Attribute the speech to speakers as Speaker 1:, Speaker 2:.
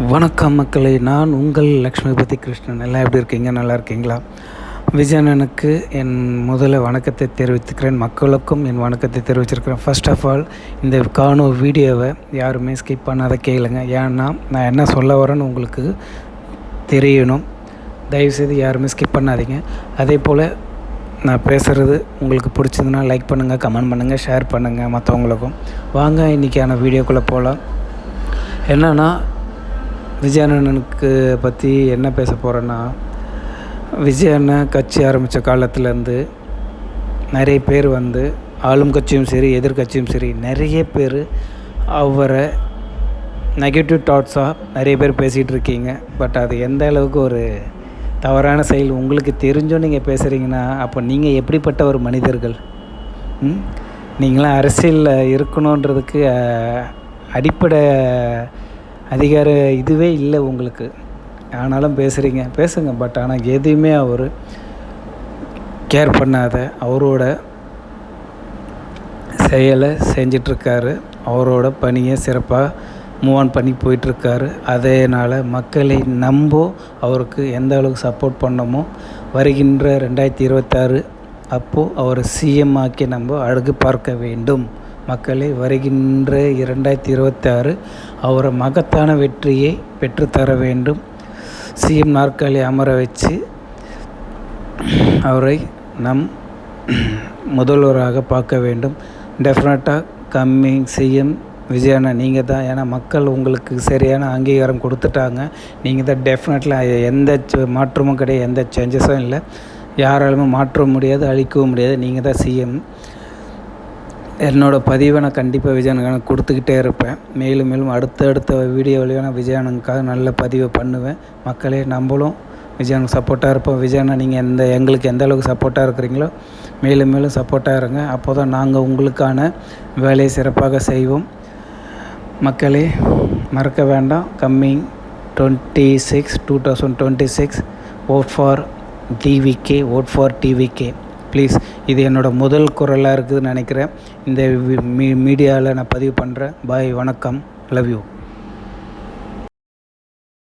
Speaker 1: வணக்கம் மக்களே, நான் உங்கள் லக்ஷ்மிபதி கிருஷ்ணன். எல்லாம் எப்படி இருக்கீங்க? நல்லா இருக்கீங்களா? விஜயனனுக்கு என் முதல்ல வணக்கத்தை தெரிவித்துக்கிறேன். மக்களுக்கும் என் வணக்கத்தை தெரிவிச்சிருக்கிறேன். ஃபர்ஸ்ட் ஆஃப் ஆல், இந்த வீடியோவை யாருமே ஸ்கிப் பண்ணாத கேளுங்க. ஏன்னா நான் என்ன சொல்ல வரேன்னு உங்களுக்கு தெரியணும். தயவுசெய்து யாருமே ஸ்கிப் பண்ணாதீங்க. அதே போல் நான் பேசுகிறது உங்களுக்கு பிடிச்சதுன்னா லைக் பண்ணுங்கள், கமெண்ட் பண்ணுங்கள், ஷேர் பண்ணுங்கள் மற்றவங்களுக்கும். வாங்க இன்றைக்கான வீடியோக்குள்ளே போகலாம். என்னென்னா, விஜயண்ணனுக்கு பற்றி என்ன பேச போகிறேன்னா, விஜயண்ணன் கட்சி ஆரம்பித்த காலத்துலேருந்து நிறைய பேர் ஆளும் கட்சியும் சரி எதிர்கட்சியும் சரி நிறைய பேர் அவரை நெகட்டிவ் தாட்ஸாக நிறைய பேர் பேசிகிட்டு இருக்கீங்க. பட் அது எந்த அளவுக்கு ஒரு தவறான செயல் உங்களுக்கு தெரிஞ்சோ நீங்கள் பேசுகிறீங்கன்னா, அப்போ நீங்கள் எப்படிப்பட்ட ஒரு மனிதர்கள்? நீங்களாம் அரசியலில் இருக்கணுன்றதுக்கு அடிப்படை அதிகார இதுவே இல்லை உங்களுக்கு. ஆனாலும் பேசுங்க. பட் ஆனால் எதுவுமே அவர் கேர் பண்ணாத அவரோட செயலை செஞ்சிட்ருக்காரு. அவரோட பணியை சிறப்பாக மூவ் ஆன் பண்ணி போயிட்டுருக்காரு. அதனால் மக்களை அவருக்கு எந்த அளவுக்கு சப்போர்ட் பண்ணமோ, வருகின்ற 2026 அப்போது அவர் சிஎம் ஆக்கி அழகு பார்க்க வேண்டும். மக்களை வருகின்ற 2026 அவரை மகத்தான வெற்றியை பெற்றுத்தர வேண்டும். சிஎம் நாற்காலி அமர வச்சு அவரை முதல்வராக பார்க்க வேண்டும். டெஃபினட்டாக கம்மிங் சிஎம் விஜயண்ணா நீங்கள் தான். ஏன்னா மக்கள் உங்களுக்கு சரியான அங்கீகாரம் கொடுத்துட்டாங்க. நீங்கள் தான். டெஃபினெட்லி எந்த மாற்றமும் கிடையாது, எந்த சேஞ்சஸும் இல்லை. யாராலுமே மாற்ற முடியாது, அழிக்கவும் முடியாது. நீங்கள் தான் சிஎம். என்னோடய பதிவை நான் கண்டிப்பாக விஜயனுக்காக கொடுத்துக்கிட்டே இருப்பேன். மேலும் அடுத்த வீடியோவிலையும் நான் விஜயனுக்காக நல்ல பதிவை பண்ணுவேன். மக்களே, நம்மளும் விஜயனுக்கு சப்போர்ட்டாக இருப்போம். விஜயண்ணா நீங்கள் எங்களுக்கு எந்த அளவுக்கு சப்போர்ட்டாக இருக்கிறீங்களோ மேலும் சப்போர்ட்டாக இருங்க. அப்போ தான் நாங்கள் உங்களுக்கான வேலையை சிறப்பாக செய்வோம். மக்களே, மறக்க வேண்டாம், coming 2026 vote for TVK please. இது என்னோடய முதல் குரலாக இருக்குதுன்னு நினைக்கிறேன். இந்த மீடியாவில் நான் பதிவு பண்ணுறேன். பாய், வணக்கம், லவ் யூ.